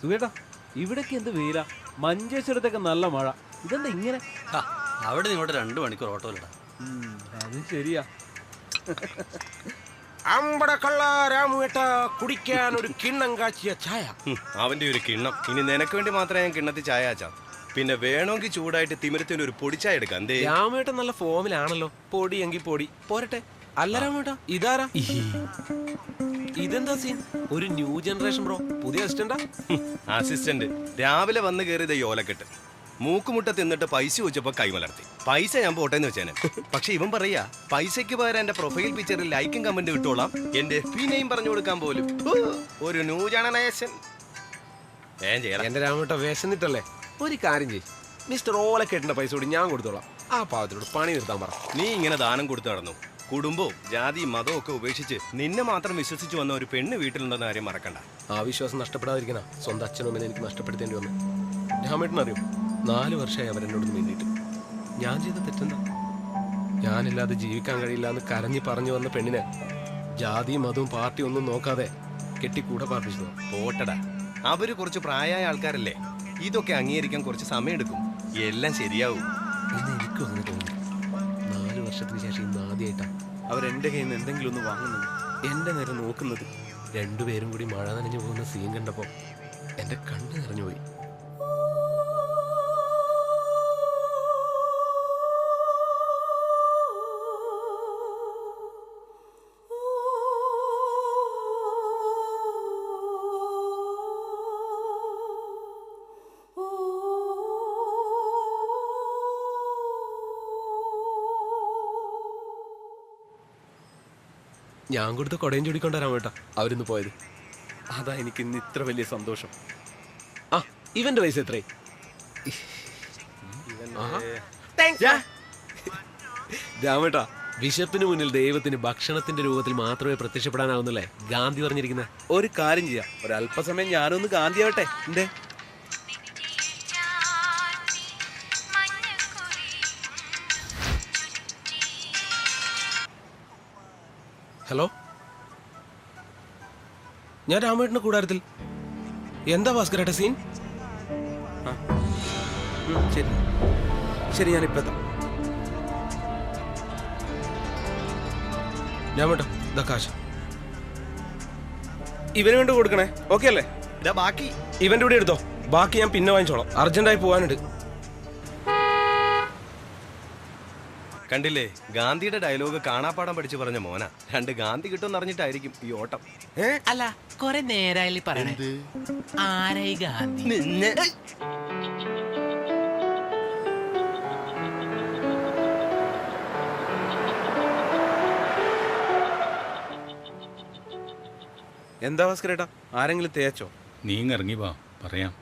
സുഖേട്ടാ, ഇവിടേക്ക് എന്ത് വെയിലാ. മഞ്ചേശ്വരത്തൊക്കെ നല്ല മഴ. ഇതെന്താ ഇങ്ങനെ? അവിടെ ഇങ്ങോട്ട് 2 മണിക്കൂർ ഓട്ടോയിലിടാം. അത് ശരിയാ. അമ്പടക്കള്ള രാമുവേട്ട കുടിക്കാൻ ഒരു കിണ്ണം കാച്ചിയ ചായ. അവന്റെ ഒരു കിണ്ണം. ഇനി നിനക്ക് വേണ്ടി മാത്രമേ ഞാൻ കിണ്ണത്തിൽ ചായ ആച്ചാം. പിന്നെ വേണമെങ്കിൽ ചൂടായിട്ട് തിമിരത്തിന് ഒരു പൊടിച്ചായ എടുക്കാം. എന്തേ രാമുവേട്ടൻ നല്ല ഫോമിലാണല്ലോ. പൊടി എങ്കിൽ പൊടി പോരട്ടെ. അല്ല രാമുവേട്ട, ഇതാരാ? ഇതെന്താ സീൻ? ഒരു ന്യൂ ജനറേഷൻ ബ്രോ. പുതിയ അസിസ്റ്റന്റാ? അസിസ്റ്റന്റ് രാവിലെ വന്ന് കയറിയത് യോലക്കെട്ട്. മൂക്കുമുട്ട തിന്നിട്ട് പൈസ ചോദിച്ചപ്പോ കൈമലർത്തി. പൈസ ഞാൻ പോട്ടെന്ന് വെച്ചേനെ. പക്ഷെ ഇവൻ പറയാ പൈസയ്ക്ക് പകരം എന്റെ പ്രൊഫൈൽ പിക്ചറിൽ ലൈക്കും കമന്റ് കിട്ടോളാം, എന്റെ FB പറഞ്ഞു കൊടുക്കാൻ പോലും. ഒരു ന്യൂ ജനറേഷൻ. എന്റെ രാമുവേട്ട വിശന്നിട്ടല്ലേ? ഒരു കാര്യം ചെയ്യും, മിസ്റ്റർ ഓലക്കെട്ടിന്റെ പൈസ കൂടി ഞാൻ കൊടുത്തോളാം. ആ പാവത്തിനോട് പണി നിർത്താൻ പറ. നീ ഇങ്ങനെ ദാനം കൊടുത്തു നടന്നു. കുടുംബവും ജാതിയും മതവും ഒക്കെ ഉപേക്ഷിച്ച് നിന്നെ മാത്രം വിശ്വസിച്ച് വന്ന ഒരു പെണ്ണ് വീട്ടിലുണ്ടെന്ന കാര്യം മറക്കണ്ട. ആ വിശ്വാസം നഷ്ടപ്പെടാതിരിക്കണ സ്വന്തം അച്ഛനും അമ്മനെ എനിക്ക് നഷ്ടപ്പെടുത്തേണ്ടി വന്നു. രാമേട്ടനറിയോ, 4 വർഷമായി അവരെന്നോട് വേണ്ടിയിട്ട്. ഞാൻ ചെയ്ത തെറ്റെന്താ? ഞാനില്ലാതെ ജീവിക്കാൻ കഴിയില്ല എന്ന് കരഞ്ഞു പറഞ്ഞു വന്ന പെണ്ണിനെ ജാതിയും മതവും പാർട്ടിയും ഒന്നും നോക്കാതെ കെട്ടിക്കൂടെ പാർപ്പിച്ചത്. പോട്ടടാ, അവര് കുറച്ച് പ്രായമായ ആൾക്കാരല്ലേ. ഇതൊക്കെ അംഗീകരിക്കാൻ കുറച്ച് സമയമെടുക്കും. എല്ലാം ശരിയാവും എന്ന് എനിക്കും അങ്ങനെ തോന്നി. 4 വർഷത്തിന് ശേഷം ഇന്ന് ആദ്യമായിട്ടാണ് അവരെന്റെ കയ്യിൽ നിന്ന് എന്തെങ്കിലും ഒന്ന് വാങ്ങുന്നത്, എന്റെ നേരെ നോക്കുന്നത്. 2 പേരും കൂടി മഴ നനഞ്ഞു പോകുന്ന സീൻ കണ്ടപ്പോ എന്റെ കണ്ണ് നിറഞ്ഞുപോയി. ഞാൻ കൊടുത്ത കൊടയും ചൂടിക്കൊണ്ടുവരാൻ വേട്ടാ അവരിന്ന് പോയത്. അതാ എനിക്ക് ഇന്ന് ഇത്ര വലിയ സന്തോഷം. ആ ഇവന്റെ പൈസ എത്രേ? രാമേട്ടാ, വിശപ്പിന് മുന്നിൽ ദൈവത്തിന് ഭക്ഷണത്തിന്റെ രൂപത്തിൽ മാത്രമേ പ്രത്യക്ഷപ്പെടാനാവുന്നല്ലേ ഗാന്ധി പറഞ്ഞിരിക്കുന്നത്. ഒരു കാര്യം ചെയ്യാം, ഒരല്പസമയം ഞാനൊന്ന് ഗാന്ധിയാവട്ടെ. എന്തേ? ഹലോ, ഞാൻ രാമേട്ടന്റെ കൂടാരത്തിൽ. എന്താ ഭാസ്കരേട്ട സീൻ? ശരി ശരി, ഞാനിപ്പോ എത്താം. രാമേട്ട ഇതാ കാശ്. ഇവന് വേണ്ടി കൊടുക്കണേ, ഓക്കെ അല്ലേ? ഇതാ ബാക്കി. ഇവന്റെ കൂടെ എടുത്തോ, ബാക്കി ഞാൻ പിന്നെ വാങ്ങിച്ചോളാം. അർജന്റായി പോകാനുണ്ട്. കണ്ടില്ലേ, ഗാന്ധിയുടെ ഡയലോഗ് കാണാപ്പാടം പഠിച്ചു പറഞ്ഞ മോന. 2 ഗാന്ധി കിട്ടുമെന്ന് അറിഞ്ഞിട്ടായിരിക്കും ഈ ഓട്ടം. അല്ല, കൊറേ നേരായി പറയണേ. ആരായി ഗാന്ധി? നിന്നെ എന്താ ഭാസ്കരേട്ടാ, ആരെങ്കിലും തേച്ചോ? നീങ്ങിറങ്ങി വാ, പറയാം.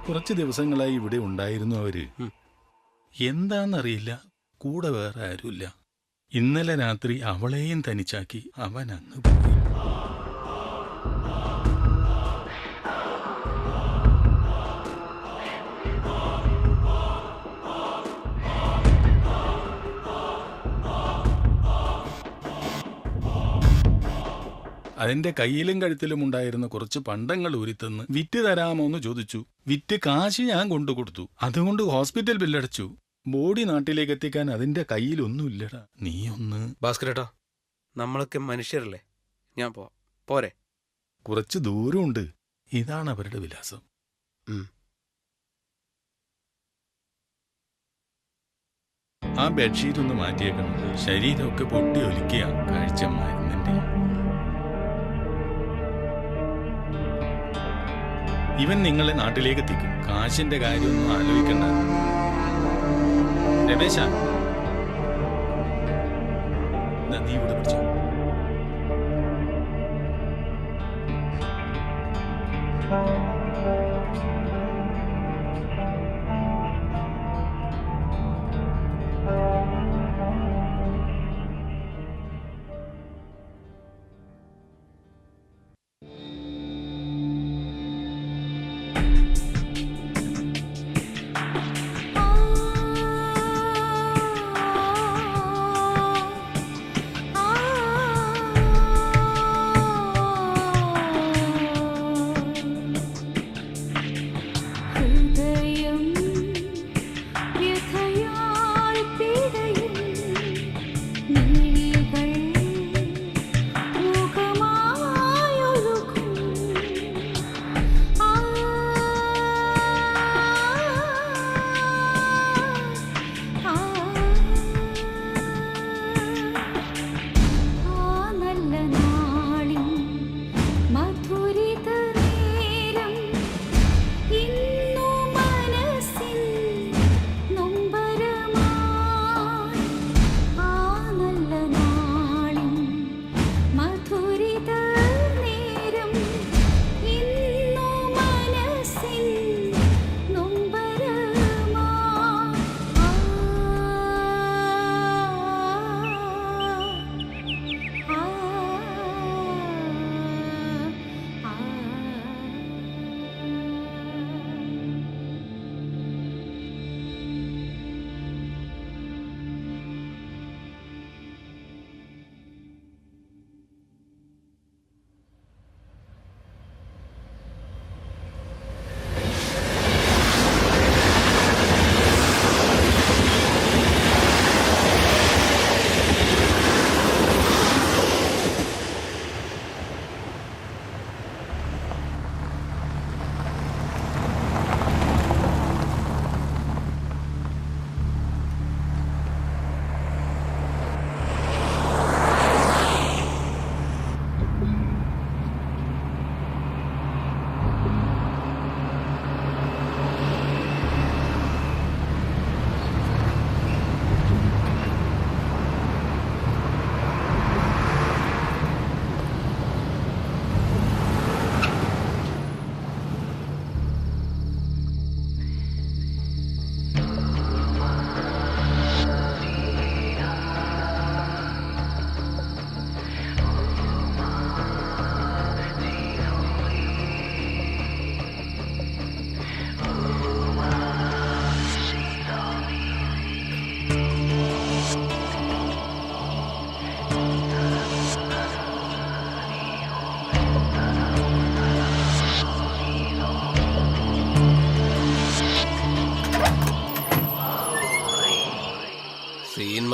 കുറച്ച് ദിവസങ്ങളായി ഇവിടെ ഉണ്ടായിരുന്നു അവര്. എന്താന്നറിയില്ല, കൂടെ വേറെ ആരുമില്ല. ഇന്നലെ രാത്രി അവളെയും തനിച്ചാക്കി അവൻ അങ്ങ് പോയി. അതിന്റെ കയ്യിലും കഴുത്തിലും ഉണ്ടായിരുന്ന കുറച്ച് പണ്ടങ്ങൾ ഊരിത്തന്ന് വിറ്റ് തരാമോന്ന് ചോദിച്ചു. വിറ്റ് കാശ് ഞാൻ കൊണ്ടുകൊടുത്തു. അതുകൊണ്ട് ഹോസ്പിറ്റൽ ബില്ലടച്ചു. ബോഡി നാട്ടിലേക്ക് എത്തിക്കാൻ അതിന്റെ കയ്യിലൊന്നുമില്ലടാ. നീ ഒന്ന്. ഭാസ്കരേട്ടാ, നമ്മളൊക്കെ മനുഷ്യരല്ലേ, ഞാൻ പോരെ? കുറച്ച് ദൂരമുണ്ട്. ഇതാണ് അവരുടെ വിലാസം. ആ ബെഡ്ഷീറ്റ് ഒന്ന് മാറ്റിയേക്കണം. ശരീരമൊക്കെ പൊട്ടി ഒലിക്കുക. കാഴ്ച മരുന്നിന്റെ. ഇവൻ നിങ്ങളെ നാട്ടിലേക്ക് എത്തിക്കും. കാശിന്റെ കാര്യമൊന്നും ആലോചിക്കണ്ട. രമേശ, നീ ഇവിടെ പിടിച്ചോ.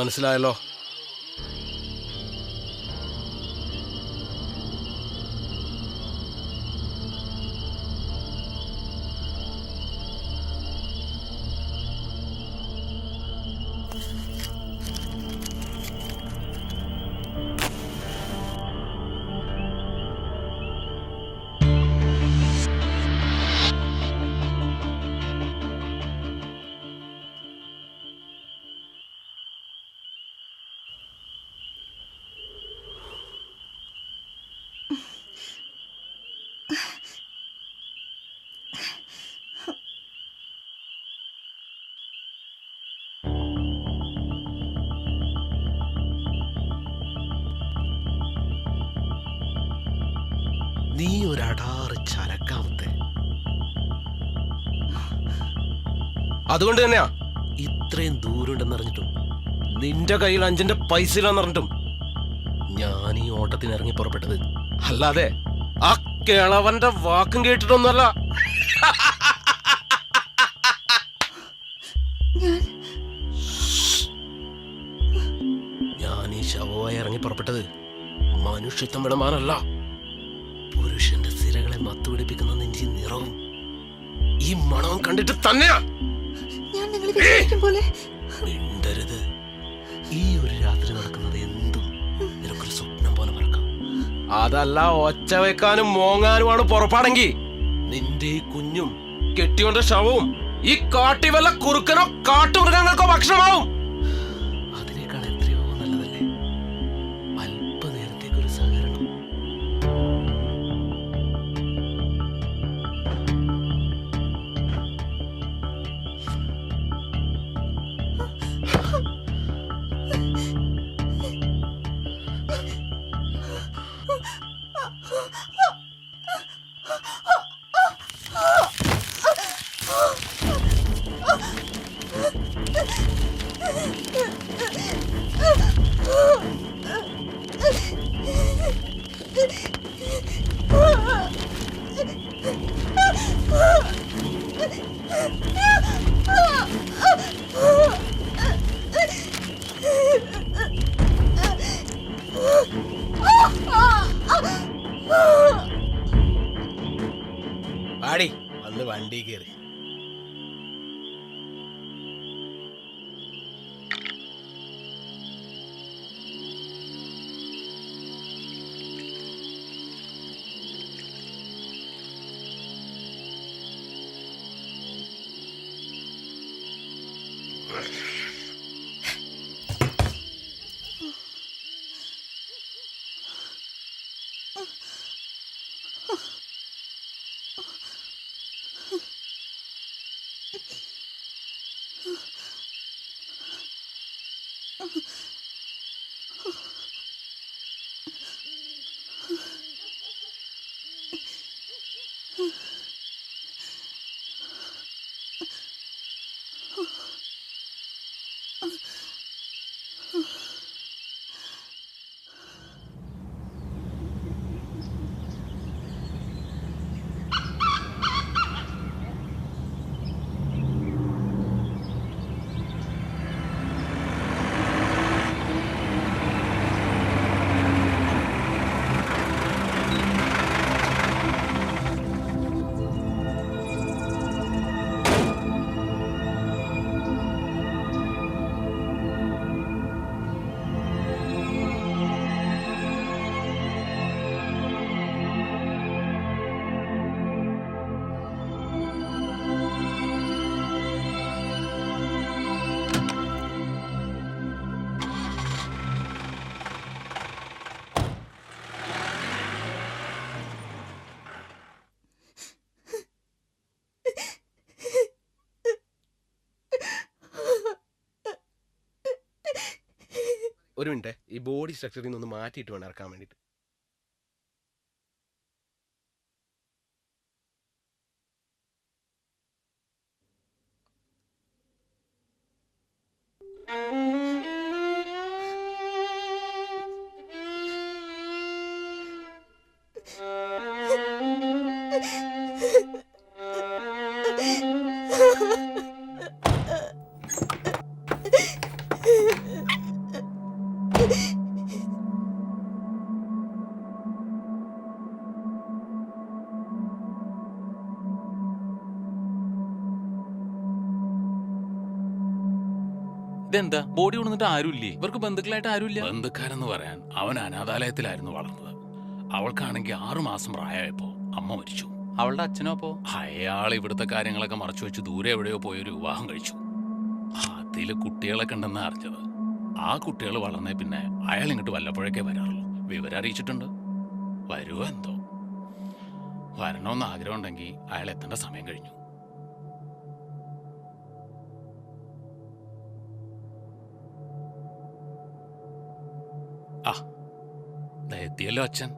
മനസ്സിലായല്ലോ. നീ ഒരടാറ് ചരക്കാവത്തെ. അതുകൊണ്ട് തന്നെയാ ഇത്രയും ദൂരമുണ്ടെന്നറിഞ്ഞിട്ടും നിന്റെ കയ്യിൽ 5 പൈസ ഇല്ലെന്നറിഞ്ഞിട്ടും ഞാൻ ഈ ഓട്ടത്തിന് ഇറങ്ങി പുറപ്പെട്ടത്. അല്ലാതെ ആ കിളവന്റെ വാക്കും കേട്ടിട്ടൊന്നുമല്ല. ഞാൻ ഈ ശവമായി ഇറങ്ങി പുറപ്പെട്ടത് മനുഷ്യത്വം വിടമാനല്ല. പുരുഷന്റെ സിരകളെ മത്തുപിടിപ്പിക്കുന്ന നെഞ്ചി നിറവും ഈ മണവും കണ്ടിട്ട് തന്നെയാ. മിണ്ടരുത്. ഈ ഒരു രാത്രി നടക്കുന്നത് എന്തും നിനക്കൊരു സ്വപ്നം പോലെ മറക്കാം. അതല്ല ഒച്ച വെക്കാനും മോങ്ങാനുമാണ് പുറപ്പാടെങ്കിൽ നിന്റെ ഈ കുഞ്ഞും കെട്ടിയോന്റെ ശവവും ഈ കാട്ടി വല്ല കുറുക്കനോ കാട്ടുമൃഗങ്ങൾക്കോ ഭക്ഷണമാവും. അതിനേക്കാൾ എത്രയോ നല്ലതല്ലേ അല്പനേരത്തേക്കൊരു സഹകരണം. പാടി വന്ന് വണ്ടി കയറി. ഒരു മിനിറ്റ്, ഈ ബോഡി സ്ട്രക്ചറിൽ നിന്ന് മാറ്റിയിട്ട് വേണം ഇറക്കാൻ വേണ്ടിയിട്ട്. ഇതെന്താ ബോഡി കൊണ്ടിട്ട് ആരുമില്ലേ? ഇവർക്ക് ബന്ധുക്കളായിട്ട് ആരുമില്ല. ബന്ധുക്കാരെന്ന് പറയാൻ അവൻ അനാഥാലയത്തിലായിരുന്നു വളർന്നത്. അവൾക്കാണെങ്കിൽ 6 മാസം പ്രായമായപ്പോ അമ്മ മരിച്ചു. അവളുടെ അച്ഛനോ? അപ്പോ അയാൾ ഇവിടുത്തെ കാര്യങ്ങളൊക്കെ മറച്ചു വെച്ച് ദൂരെ എവിടെയോ പോയൊരു വിവാഹം കഴിച്ചു. അതില് കുട്ടികളൊക്കെ ഉണ്ടെന്നാ അറിഞ്ഞത്. ആ കുട്ടികൾ വളർന്നേ പിന്നെ അയാൾ ഇങ്ങോട്ട് വല്ലപ്പോഴൊക്കെ വരാറുള്ളൂ. വിവരം അറിയിച്ചിട്ടുണ്ട്. വരുമോ എന്തോ. വരണമെന്ന് ആഗ്രഹം ഉണ്ടെങ്കിൽ അയാൾ എത്തേണ്ട സമയം കഴിഞ്ഞു. ആ എത്തിയല്ലോ അച്ഛൻ.